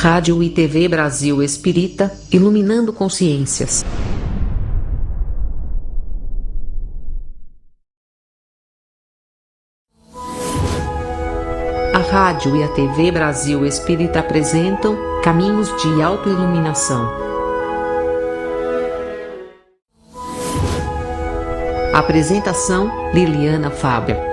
Rádio e TV Brasil Espírita, iluminando consciências. A rádio e a TV Brasil Espírita apresentam Caminhos de Autoiluminação. Apresentação: Liliana Faber.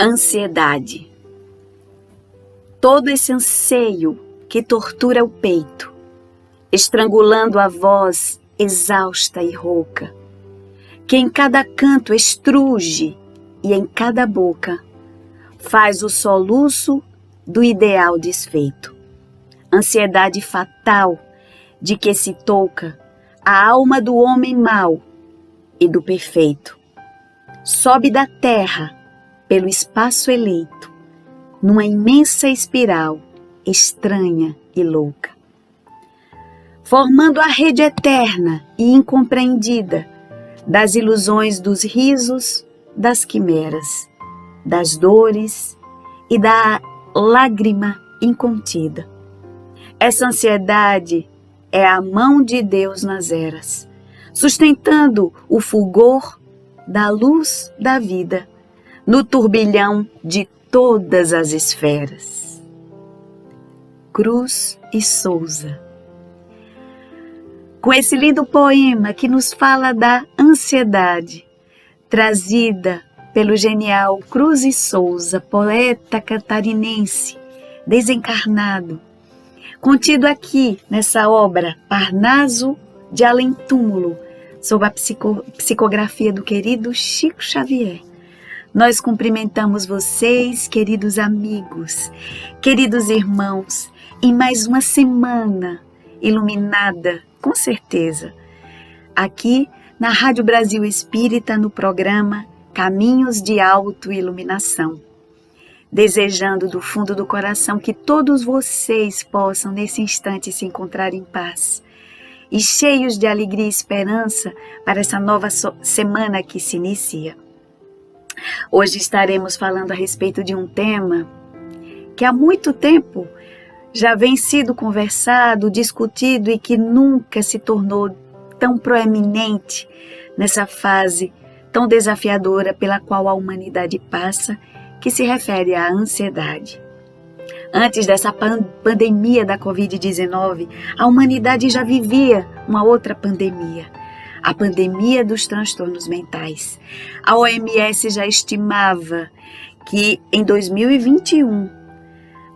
Ansiedade. Todo esse anseio que tortura o peito, estrangulando a voz exausta e rouca, que em cada canto estruge e em cada boca faz o soluço do ideal desfeito. Ansiedade fatal de que se touca a alma do homem mau e do perfeito. Sobe da terra pelo espaço eleito, numa imensa espiral estranha e louca, formando a rede eterna e incompreendida das ilusões dos risos, das quimeras, das dores e da lágrima incontida. Essa ansiedade é a mão de Deus nas eras, sustentando o fulgor da luz da vida no turbilhão de todas as esferas. Cruz e Souza. Com esse lindo poema que nos fala da ansiedade, trazida pelo genial Cruz e Souza, poeta catarinense, desencarnado, contido aqui nessa obra Parnaso de Além Túmulo, sob a psicografia do querido Chico Xavier. Nós cumprimentamos vocês, queridos amigos, queridos irmãos, em mais uma semana iluminada, com certeza, aqui na Rádio Brasil Espírita, no programa Caminhos de Autoiluminação. Desejando do fundo do coração que todos vocês possam, nesse instante, se encontrar em paz e cheios de alegria e esperança para essa nova semana que se inicia. Hoje estaremos falando a respeito de um tema que há muito tempo já vem sido conversado, discutido e que nunca se tornou tão proeminente nessa fase tão desafiadora pela qual a humanidade passa, que se refere à ansiedade. Antes dessa pandemia da Covid-19, a humanidade já vivia uma outra pandemia, a pandemia dos transtornos mentais. A OMS já estimava que em 2021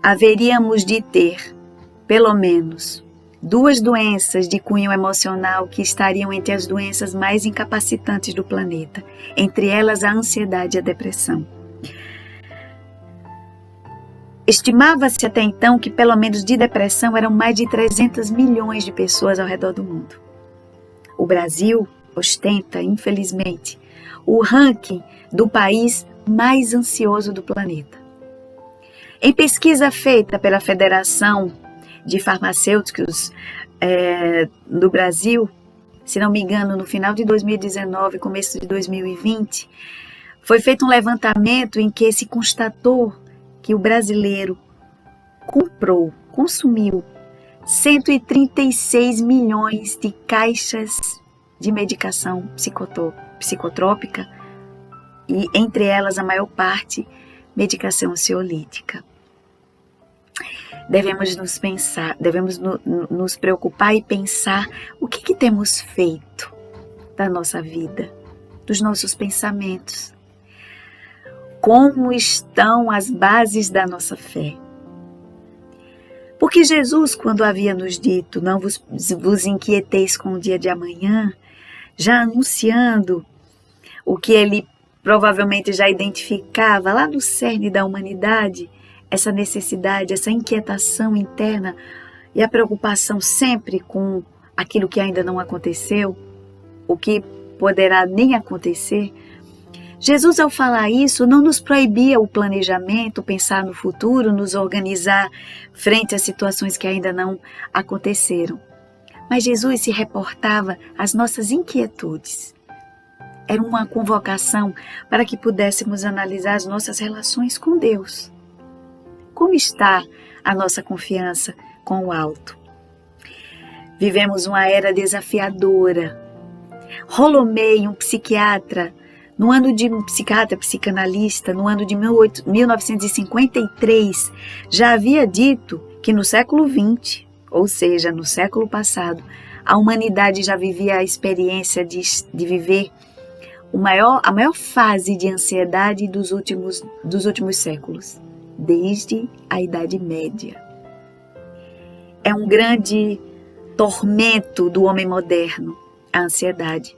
haveríamos de ter, pelo menos, 2 doenças de cunho emocional que estariam entre as doenças mais incapacitantes do planeta, entre elas a ansiedade e a depressão. Estimava-se até então que pelo menos de depressão eram mais de 300 milhões de pessoas ao redor do mundo. O Brasil ostenta, infelizmente, o ranking do país mais ansioso do planeta. Em pesquisa feita pela Federação de Farmacêuticos do Brasil, se não me engano, no final de 2019, começo de 2020, foi feito um levantamento em que se constatou que o brasileiro consumiu 136 milhões de caixas de medicação psicotrópica e, entre elas, a maior parte, medicação ansiolítica. Devemos nos preocupar e pensar o que temos feito da nossa vida, dos nossos pensamentos. Como estão as bases da nossa fé? Porque Jesus, quando havia nos dito, não vos inquieteis com o dia de amanhã, já anunciando o que ele provavelmente já identificava lá no cerne da humanidade, essa necessidade, essa inquietação interna e a preocupação sempre com aquilo que ainda não aconteceu, o que poderá nem acontecer. Jesus, ao falar isso, não nos proibia o planejamento, pensar no futuro, nos organizar frente a situações que ainda não aconteceram. Mas Jesus se reportava às nossas inquietudes. era uma convocação para que pudéssemos analisar as nossas relações com Deus. Como está a nossa confiança com o alto? Vivemos uma era desafiadora. Rolomei, um psiquiatra, psicanalista, no ano de 1953, já havia dito que no século XX, ou seja, no século passado, a humanidade já vivia a experiência de viver a maior fase de ansiedade dos últimos séculos, desde a Idade Média. É um grande tormento do homem moderno, a ansiedade.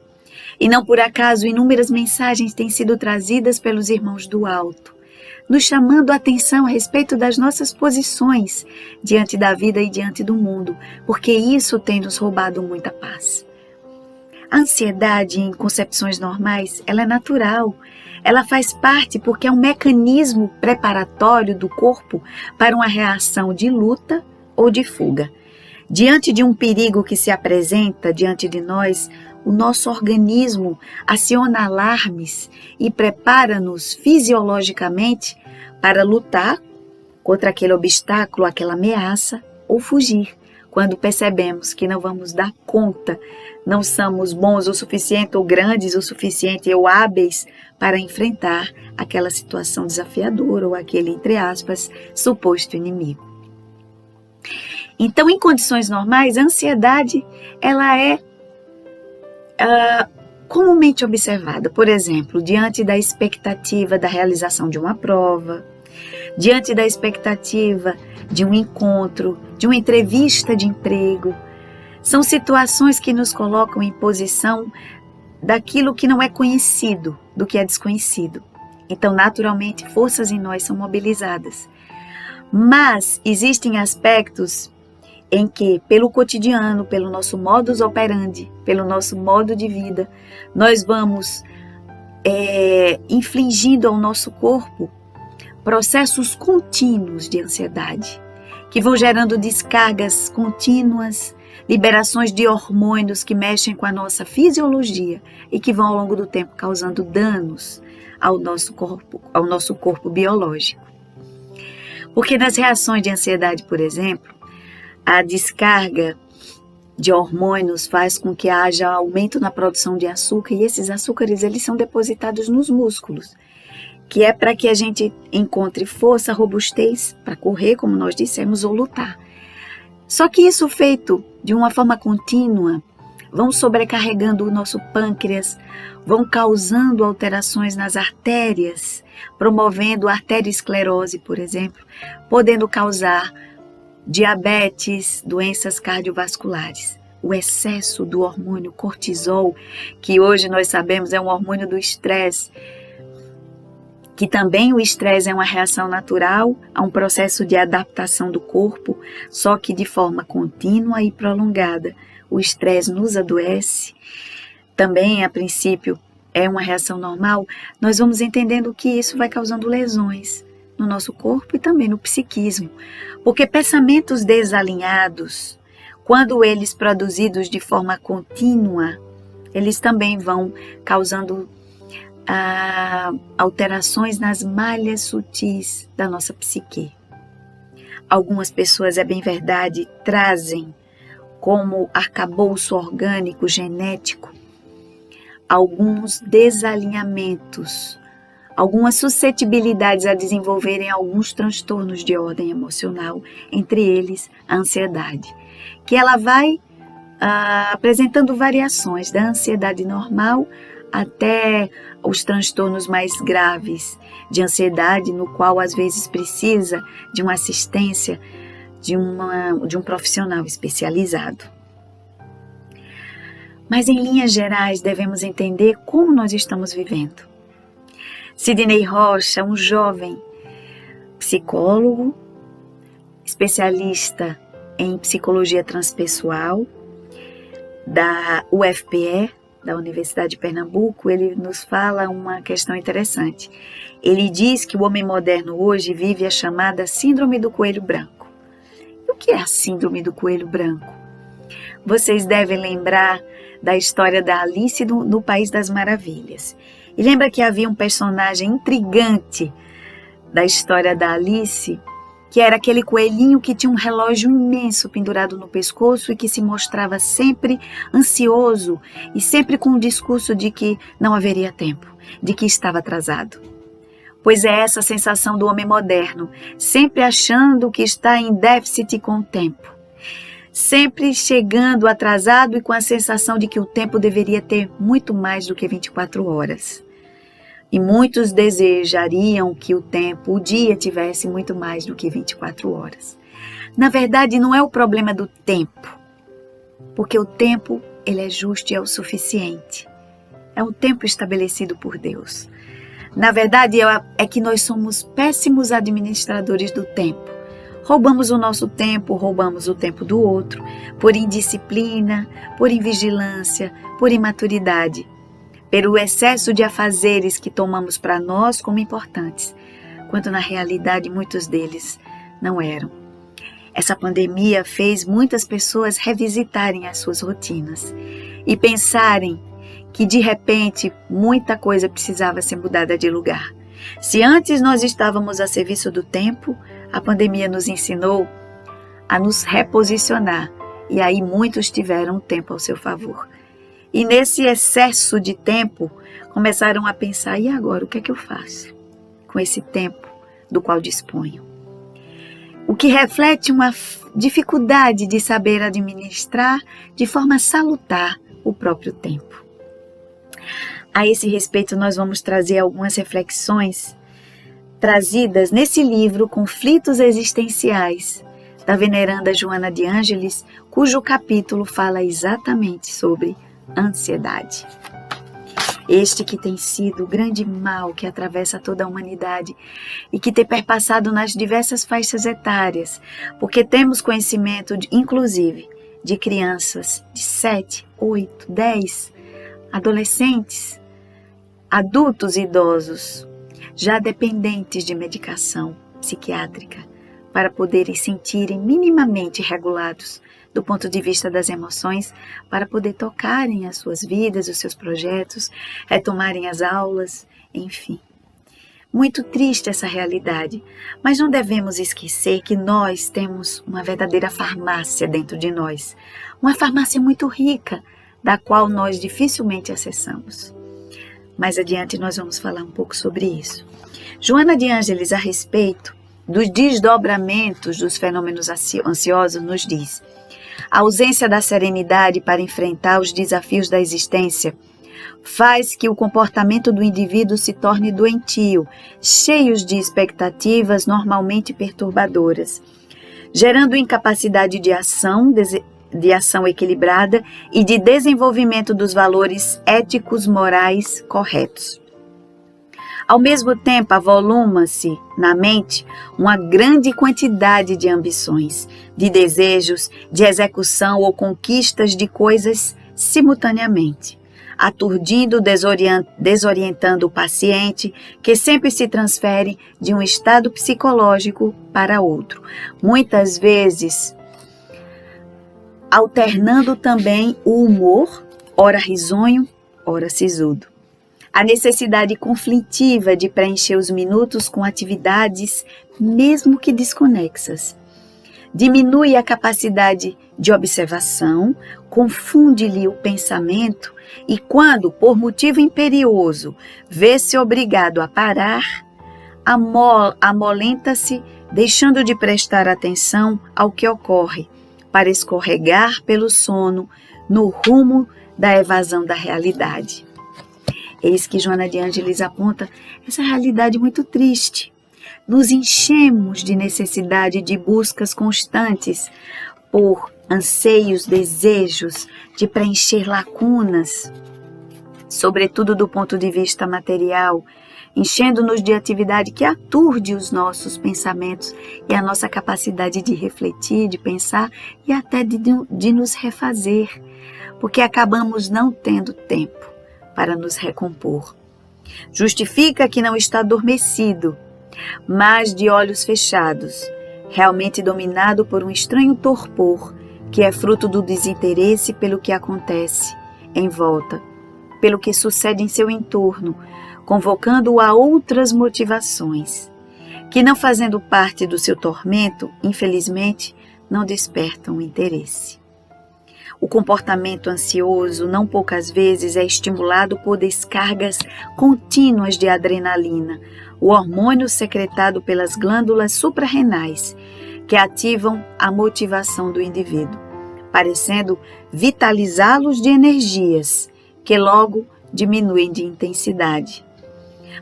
E não por acaso inúmeras mensagens têm sido trazidas pelos irmãos do alto, nos chamando a atenção a respeito das nossas posições diante da vida e diante do mundo, porque isso tem nos roubado muita paz. A ansiedade em concepções normais, ela é natural. Ela faz parte porque é um mecanismo preparatório do corpo para uma reação de luta ou de fuga. Diante de um perigo que se apresenta diante de nós, o nosso organismo aciona alarmes e prepara-nos fisiologicamente para lutar contra aquele obstáculo, aquela ameaça ou fugir, quando percebemos que não vamos dar conta, não somos bons o suficiente ou grandes o suficiente ou hábeis para enfrentar aquela situação desafiadora ou aquele, entre aspas, suposto inimigo. Então, em condições normais, a ansiedade ela é comumente observada, por exemplo, diante da expectativa da realização de uma prova, diante da expectativa de um encontro, de uma entrevista de emprego. São situações que nos colocam em posição daquilo que não é conhecido, do que é desconhecido. Então, naturalmente, forças em nós são mobilizadas. Mas existem aspectos em que, pelo cotidiano, pelo nosso modus operandi, pelo nosso modo de vida, nós vamos infligindo ao nosso corpo processos contínuos de ansiedade, que vão gerando descargas contínuas, liberações de hormônios que mexem com a nossa fisiologia e que vão ao longo do tempo causando danos ao nosso corpo biológico. Porque nas reações de ansiedade, por exemplo, a descarga de hormônios faz com que haja aumento na produção de açúcar e esses açúcares eles são depositados nos músculos, que é para que a gente encontre força, robustez para correr, como nós dissemos, ou lutar. Só que isso feito de uma forma contínua, vão sobrecarregando o nosso pâncreas, vão causando alterações nas artérias, promovendo arteriosclerose, por exemplo, podendo causar diabetes, doenças cardiovasculares. O excesso do hormônio cortisol, que hoje nós sabemos é um hormônio do estresse, que também o estresse é uma reação natural a um processo de adaptação do corpo, só que de forma contínua e prolongada. O estresse nos adoece, também a princípio é uma reação normal, nós vamos entendendo que isso vai causando lesões no nosso corpo e também no psiquismo, porque pensamentos desalinhados, quando eles produzidos de forma contínua, eles também vão causando alterações nas malhas sutis da nossa psique. Algumas pessoas, é bem verdade, trazem como arcabouço orgânico, genético, alguns desalinhamentos, algumas suscetibilidades a desenvolverem alguns transtornos de ordem emocional, entre eles a ansiedade, que ela vai apresentando variações da ansiedade normal até os transtornos mais graves de ansiedade, no qual às vezes precisa de uma assistência de um profissional especializado. Mas em linhas gerais devemos entender como nós estamos vivendo. Sidney Rocha, um jovem psicólogo, especialista em psicologia transpessoal da UFPE, da Universidade de Pernambuco, ele nos fala uma questão interessante. Ele diz que o homem moderno hoje vive a chamada síndrome do coelho branco. E o que é a síndrome do coelho branco? Vocês devem lembrar da história da Alice no País das Maravilhas. E lembra que havia um personagem intrigante da história da Alice, que era aquele coelhinho que tinha um relógio imenso pendurado no pescoço e que se mostrava sempre ansioso e sempre com um discurso de que não haveria tempo, de que estava atrasado. Pois é essa a sensação do homem moderno, sempre achando que está em déficit com o tempo, sempre chegando atrasado e com a sensação de que o tempo deveria ter muito mais do que 24 horas. E muitos desejariam que o dia tivesse muito mais do que 24 horas. Na verdade, não é o problema do tempo, porque o tempo ele é justo e é o suficiente. É um tempo estabelecido por Deus. Na verdade, é que nós somos péssimos administradores do tempo. Roubamos o nosso tempo, roubamos o tempo do outro, por indisciplina, por invigilância, por imaturidade. Pelo excesso de afazeres que tomamos para nós como importantes, quando na realidade muitos deles não eram. Essa pandemia fez muitas pessoas revisitarem as suas rotinas e pensarem que de repente muita coisa precisava ser mudada de lugar. Se antes nós estávamos a serviço do tempo, a pandemia nos ensinou a nos reposicionar e aí muitos tiveram o tempo ao seu favor. E nesse excesso de tempo, começaram a pensar, e agora, o que é que eu faço com esse tempo do qual disponho? O que reflete uma dificuldade de saber administrar de forma salutar o próprio tempo. A esse respeito, nós vamos trazer algumas reflexões trazidas nesse livro Conflitos Existenciais, da veneranda Joana de Ângeles, cujo capítulo fala exatamente sobre ansiedade. Este que tem sido o grande mal que atravessa toda a humanidade e que tem perpassado nas diversas faixas etárias, porque temos conhecimento, inclusive, de crianças de 7, 8, 10, adolescentes, adultos e idosos, já dependentes de medicação psiquiátrica, para poderem sentirem minimamente regulados do ponto de vista das emoções, para poder tocarem as suas vidas, os seus projetos, retomarem as aulas, enfim. Muito triste essa realidade, mas não devemos esquecer que nós temos uma verdadeira farmácia dentro de nós, uma farmácia muito rica, da qual nós dificilmente acessamos. Mais adiante nós vamos falar um pouco sobre isso. Joana de Ângeles, a respeito dos desdobramentos dos fenômenos ansiosos, nos diz: a ausência da serenidade para enfrentar os desafios da existência faz que o comportamento do indivíduo se torne doentio, cheio de expectativas normalmente perturbadoras, gerando incapacidade de ação equilibrada e de desenvolvimento dos valores éticos morais corretos. Ao mesmo tempo, avoluma-se na mente uma grande quantidade de ambições, de desejos, de execução ou conquistas de coisas simultaneamente, aturdindo, desorientando o paciente, que sempre se transfere de um estado psicológico para outro, muitas vezes alternando também o humor, ora risonho, ora sisudo. A necessidade conflitiva de preencher os minutos com atividades, mesmo que desconexas. Diminui a capacidade de observação, confunde-lhe o pensamento e quando, por motivo imperioso, vê-se obrigado a parar, amolenta-se, deixando de prestar atenção ao que ocorre, para escorregar pelo sono no rumo da evasão da realidade. Eis que Joana de Ângeles aponta essa realidade muito triste. Nos enchemos de necessidade de buscas constantes por anseios, desejos de preencher lacunas, sobretudo do ponto de vista material, enchendo-nos de atividade que aturde os nossos pensamentos e a nossa capacidade de refletir, de pensar e até de nos refazer, porque acabamos não tendo tempo para nos recompor. Justifica que não está adormecido, mas de olhos fechados, realmente dominado por um estranho torpor, que é fruto do desinteresse pelo que acontece, em volta, pelo que sucede em seu entorno, convocando-o a outras motivações, que não fazendo parte do seu tormento, infelizmente, não despertam interesse. O comportamento ansioso, não poucas vezes, é estimulado por descargas contínuas de adrenalina, o hormônio secretado pelas glândulas suprarrenais, que ativam a motivação do indivíduo, parecendo vitalizá-los de energias, que logo diminuem de intensidade.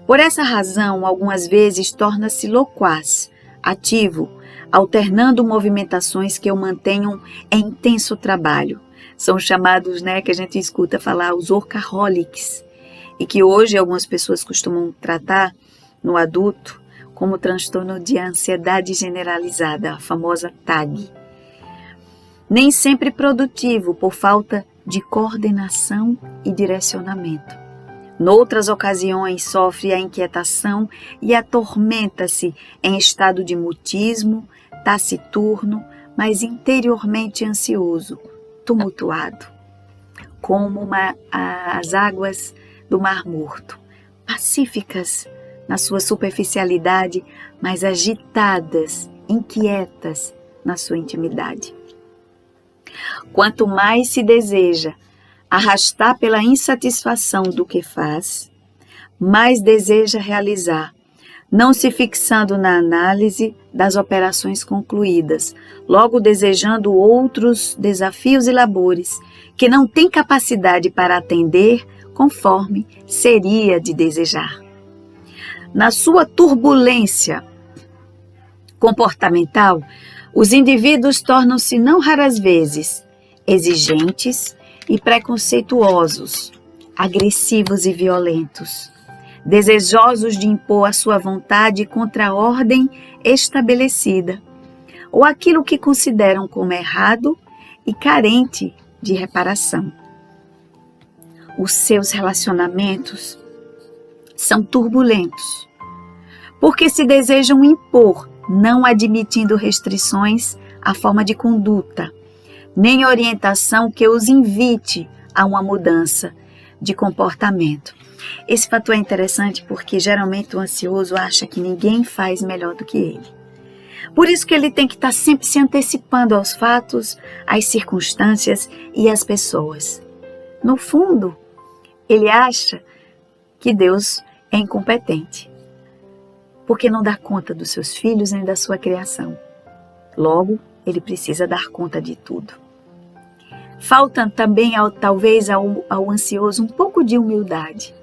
Por essa razão, algumas vezes torna-se loquaz, ativo, alternando movimentações que o mantenham em intenso trabalho. São chamados, que a gente escuta falar, os workaholics, e que hoje algumas pessoas costumam tratar no adulto como transtorno de ansiedade generalizada, a famosa TAG. Nem sempre produtivo por falta de coordenação e direcionamento. Noutras ocasiões sofre a inquietação e atormenta-se em estado de mutismo, taciturno, mas interiormente ansioso, tumultuado, como as águas do Mar Morto, pacíficas na sua superficialidade, mas agitadas, inquietas na sua intimidade. Quanto mais se deseja arrastar pela insatisfação do que faz, mais deseja realizar, não se fixando na análise das operações concluídas, logo desejando outros desafios e labores que não tem capacidade para atender conforme seria de desejar. Na sua turbulência comportamental, os indivíduos tornam-se não raras vezes exigentes e preconceituosos, agressivos e violentos, desejosos de impor a sua vontade contra a ordem estabelecida, ou aquilo que consideram como errado e carente de reparação. Os seus relacionamentos são turbulentos, porque se desejam impor, não admitindo restrições à forma de conduta, nem orientação que os invite a uma mudança de comportamento. Esse fator é interessante porque geralmente o ansioso acha que ninguém faz melhor do que ele. Por isso que ele tem que estar sempre se antecipando aos fatos, às circunstâncias e às pessoas. No fundo, ele acha que Deus é incompetente, porque não dá conta dos seus filhos nem da sua criação. Logo, ele precisa dar conta de tudo. Falta também, talvez, ao ansioso um pouco de humildade,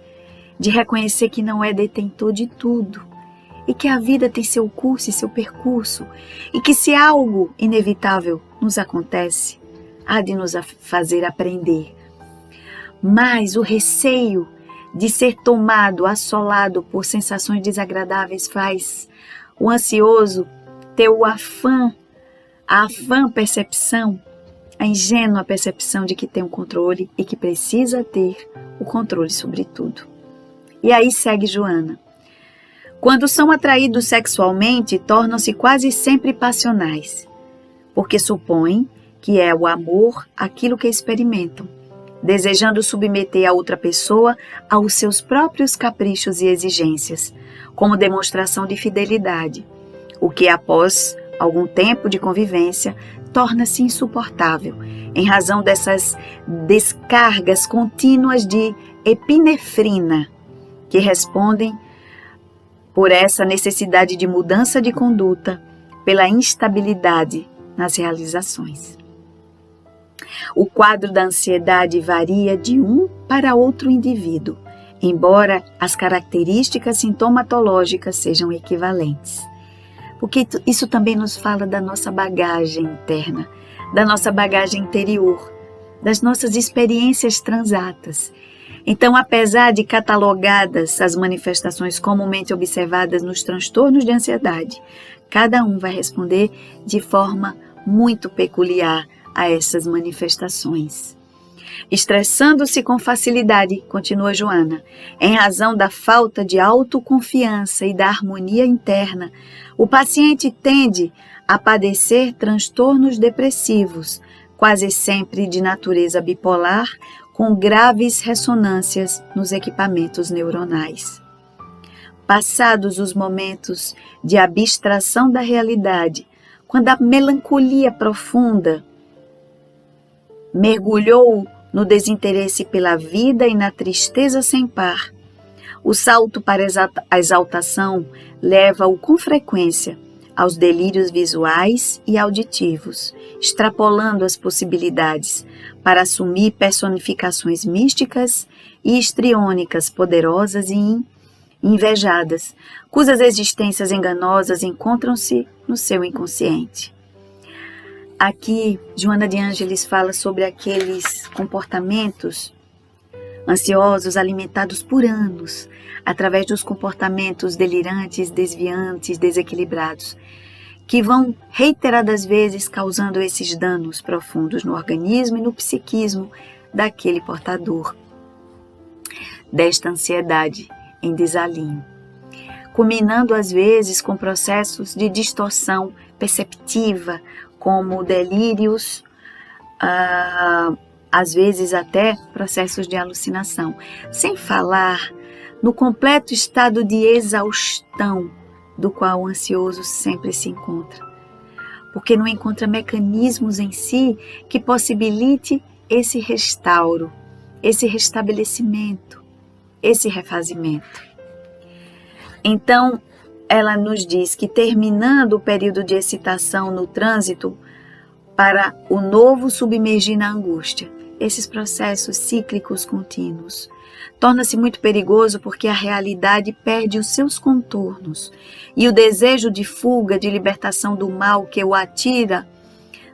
de reconhecer que não é detentor de tudo e que a vida tem seu curso e seu percurso e que se algo inevitável nos acontece, há de nos fazer aprender. Mas o receio de ser tomado, assolado por sensações desagradáveis faz o ansioso ter a afã percepção, a ingênua percepção de que tem um controle e que precisa ter o controle sobre tudo. E aí segue Joana. Quando são atraídos sexualmente, tornam-se quase sempre passionais, porque supõem que é o amor aquilo que experimentam, desejando submeter a outra pessoa aos seus próprios caprichos e exigências, como demonstração de fidelidade, o que após algum tempo de convivência torna-se insuportável, em razão dessas descargas contínuas de epinefrina, que respondem por essa necessidade de mudança de conduta, pela instabilidade nas realizações. O quadro da ansiedade varia de um para outro indivíduo, embora as características sintomatológicas sejam equivalentes. Porque isso também nos fala da nossa bagagem interna, da nossa bagagem interior, das nossas experiências transatas. Então, apesar de catalogadas as manifestações comumente observadas nos transtornos de ansiedade, cada um vai responder de forma muito peculiar a essas manifestações. Estressando-se com facilidade, continua Joana, em razão da falta de autoconfiança e da harmonia interna, o paciente tende a padecer transtornos depressivos, quase sempre de natureza bipolar, com graves ressonâncias nos equipamentos neuronais. Passados os momentos de abstração da realidade, quando a melancolia profunda mergulhou no desinteresse pela vida e na tristeza sem par, o salto para a exaltação leva-o com frequência aos delírios visuais e auditivos, extrapolando as possibilidades para assumir personificações místicas e histriônicas poderosas e invejadas, cujas existências enganosas encontram-se no seu inconsciente. Aqui, Joana de Ângeles fala sobre aqueles comportamentos ansiosos alimentados por anos, através dos comportamentos delirantes, desviantes, desequilibrados, que vão reiteradas vezes causando esses danos profundos no organismo e no psiquismo daquele portador desta ansiedade em desalinho, culminando às vezes com processos de distorção perceptiva, como delírios, às vezes até processos de alucinação, sem falar no completo estado de exaustão do qual o ansioso sempre se encontra, porque não encontra mecanismos em si que possibilite esse restauro, esse restabelecimento, esse refazimento. Então, ela nos diz que terminando o período de excitação no trânsito para o novo submergir na angústia, esses processos cíclicos contínuos, torna-se muito perigoso porque a realidade perde os seus contornos e o desejo de fuga, de libertação do mal que o atira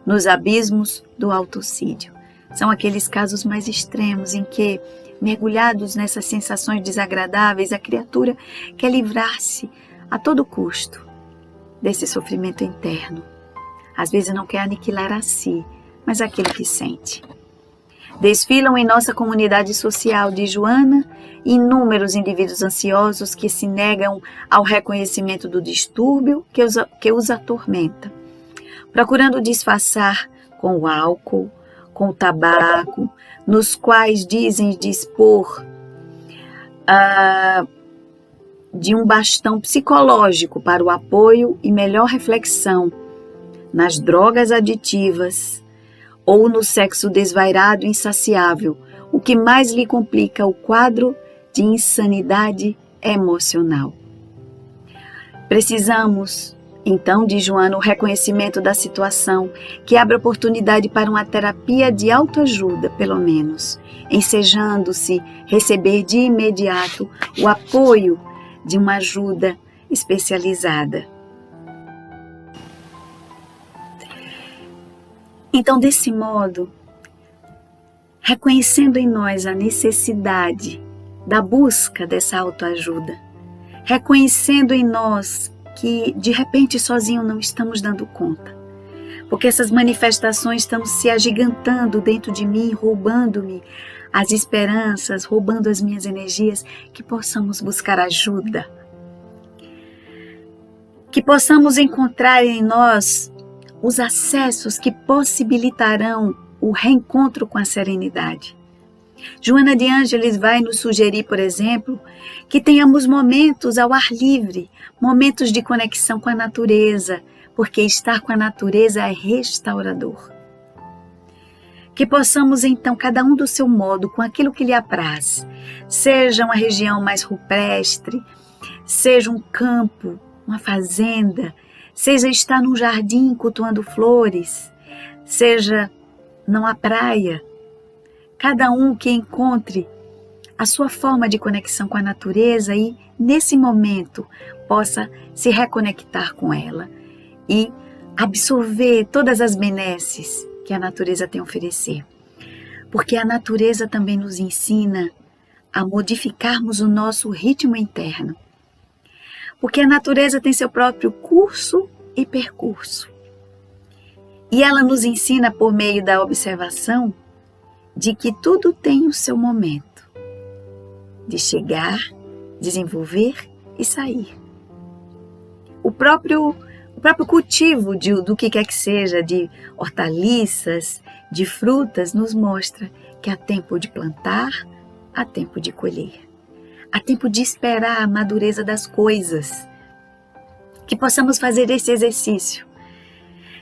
nos abismos do autocídio. São aqueles casos mais extremos em que, mergulhados nessas sensações desagradáveis, a criatura quer livrar-se a todo custo desse sofrimento interno. Às vezes não quer aniquilar a si, mas aquele que sente. Desfilam em nossa comunidade social de Joana inúmeros indivíduos ansiosos que se negam ao reconhecimento do distúrbio que os atormenta, procurando disfarçar com o álcool, com o tabaco, nos quais dizem dispor de um bastão psicológico para o apoio e melhor reflexão, nas drogas aditivas ou no sexo desvairado e insaciável, o que mais lhe complica o quadro de insanidade emocional. Precisamos, então, de Joana, o reconhecimento da situação, que abre oportunidade para uma terapia de autoajuda, pelo menos, ensejando-se receber de imediato o apoio de uma ajuda especializada. Então, desse modo, reconhecendo em nós a necessidade da busca dessa autoajuda, reconhecendo em nós que de repente sozinho não estamos dando conta, porque essas manifestações estão se agigantando dentro de mim, roubando-me as esperanças, roubando as minhas energias, que possamos buscar ajuda, que possamos encontrar em nós os acessos que possibilitarão o reencontro com a serenidade. Joana de Ângeles vai nos sugerir, por exemplo, que tenhamos momentos ao ar livre, momentos de conexão com a natureza, porque estar com a natureza é restaurador. Que possamos, então, cada um do seu modo, com aquilo que lhe apraz, seja uma região mais rupestre, seja um campo, uma fazenda, seja estar num jardim cultuando flores, seja numa praia, cada um que encontre a sua forma de conexão com a natureza e, nesse momento, possa se reconectar com ela e absorver todas as benesses que a natureza tem a oferecer. Porque a natureza também nos ensina a modificarmos o nosso ritmo interno. Porque a natureza tem seu próprio curso e percurso. E ela nos ensina, por meio da observação, de que tudo tem o seu momento de chegar, desenvolver e sair. O próprio cultivo do que quer que seja, de hortaliças, de frutas, nos mostra que há tempo de plantar, há tempo de colher. Há tempo de esperar a madureza das coisas. Que possamos fazer esse exercício.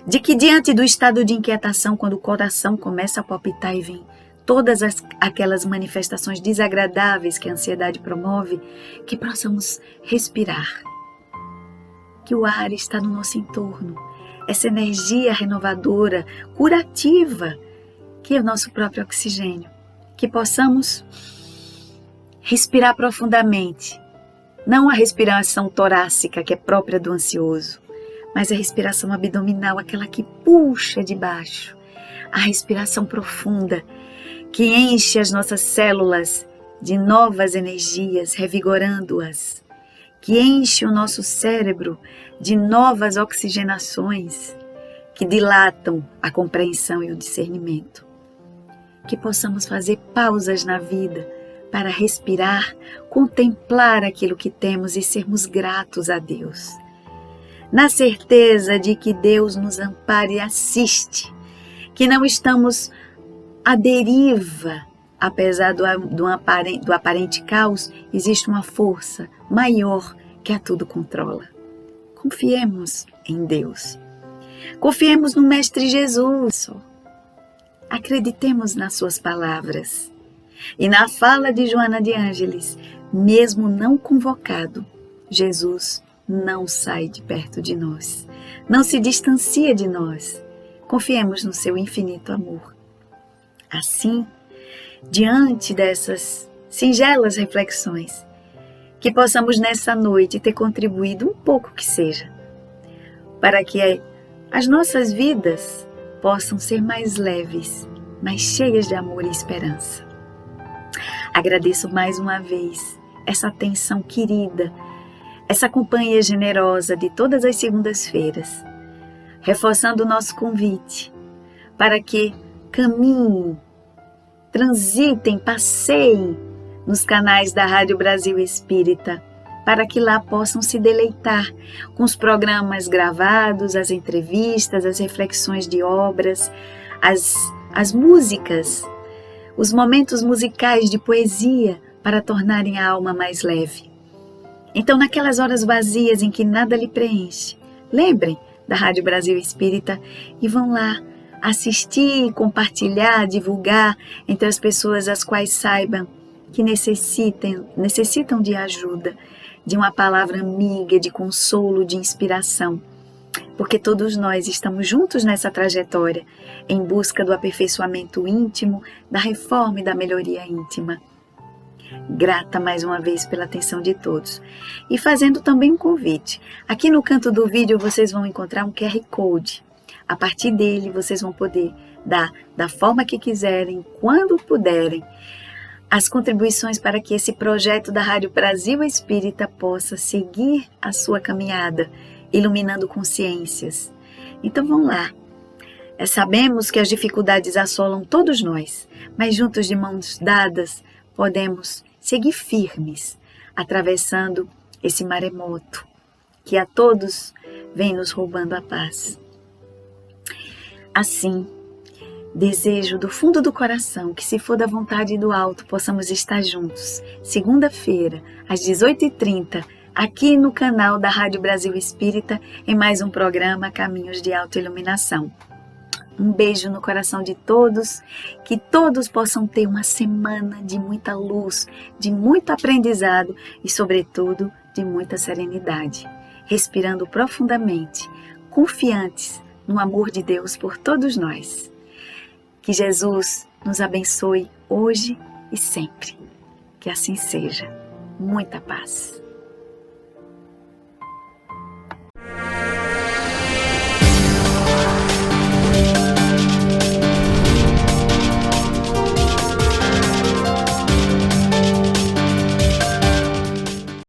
De que diante do estado de inquietação, quando o coração começa a palpitar e vem todas aquelas manifestações desagradáveis que a ansiedade promove, que possamos respirar. Que o ar está no nosso entorno. Essa energia renovadora, curativa, que é o nosso próprio oxigênio. Que possamos respirar profundamente. Não a respiração torácica, que é própria do ansioso, mas a respiração abdominal, aquela que puxa de baixo. A respiração profunda, que enche as nossas células de novas energias, revigorando-as. Que enche o nosso cérebro de novas oxigenações, que dilatam a compreensão e o discernimento. Que possamos fazer pausas na vida, para respirar, contemplar aquilo que temos e sermos gratos a Deus. Na certeza de que Deus nos ampara e assiste, que não estamos à deriva, apesar do aparente caos, existe uma força maior que a tudo controla. Confiemos em Deus. Confiemos no Mestre Jesus. Acreditemos nas suas palavras. E na fala de Joana de Ângeles, mesmo não convocado, Jesus não sai de perto de nós, não se distancia de nós. Confiemos no seu infinito amor. Assim, diante dessas singelas reflexões, que possamos nessa noite ter contribuído um pouco que seja, para que as nossas vidas possam ser mais leves, mais cheias de amor e esperança. Agradeço mais uma vez essa atenção querida, essa companhia generosa de todas as segundas-feiras, reforçando o nosso convite para que caminhem, transitem, passeiem nos canais da Rádio Brasil Espírita, para que lá possam se deleitar com os programas gravados, as entrevistas, as reflexões de obras, as músicas, os momentos musicais de poesia para tornarem a alma mais leve. Então, naquelas horas vazias em que nada lhe preenche, lembrem da Rádio Brasil Espírita e vão lá assistir, compartilhar, divulgar entre as pessoas as quais saibam que necessitam de ajuda, de uma palavra amiga, de consolo, de inspiração. Porque todos nós estamos juntos nessa trajetória, em busca do aperfeiçoamento íntimo, da reforma e da melhoria íntima. Grata mais uma vez pela atenção de todos. E fazendo também um convite. Aqui no canto do vídeo vocês vão encontrar um QR Code. A partir dele vocês vão poder dar da forma que quiserem, quando puderem, as contribuições para que esse projeto da Rádio Brasil Espírita possa seguir a sua caminhada, iluminando consciências. Então vão lá. Sabemos que as dificuldades assolam todos nós, mas juntos de mãos dadas podemos seguir firmes, atravessando esse maremoto que a todos vem nos roubando a paz. Assim, desejo do fundo do coração que, se for da vontade do alto, possamos estar juntos, segunda-feira, às 18h30, aqui no canal da Rádio Brasil Espírita, em mais um programa Caminhos de Autoiluminação. Um beijo no coração de todos, que todos possam ter uma semana de muita luz, de muito aprendizado e, sobretudo, de muita serenidade, respirando profundamente, confiantes no amor de Deus por todos nós. Que Jesus nos abençoe hoje e sempre. Que assim seja. Muita paz.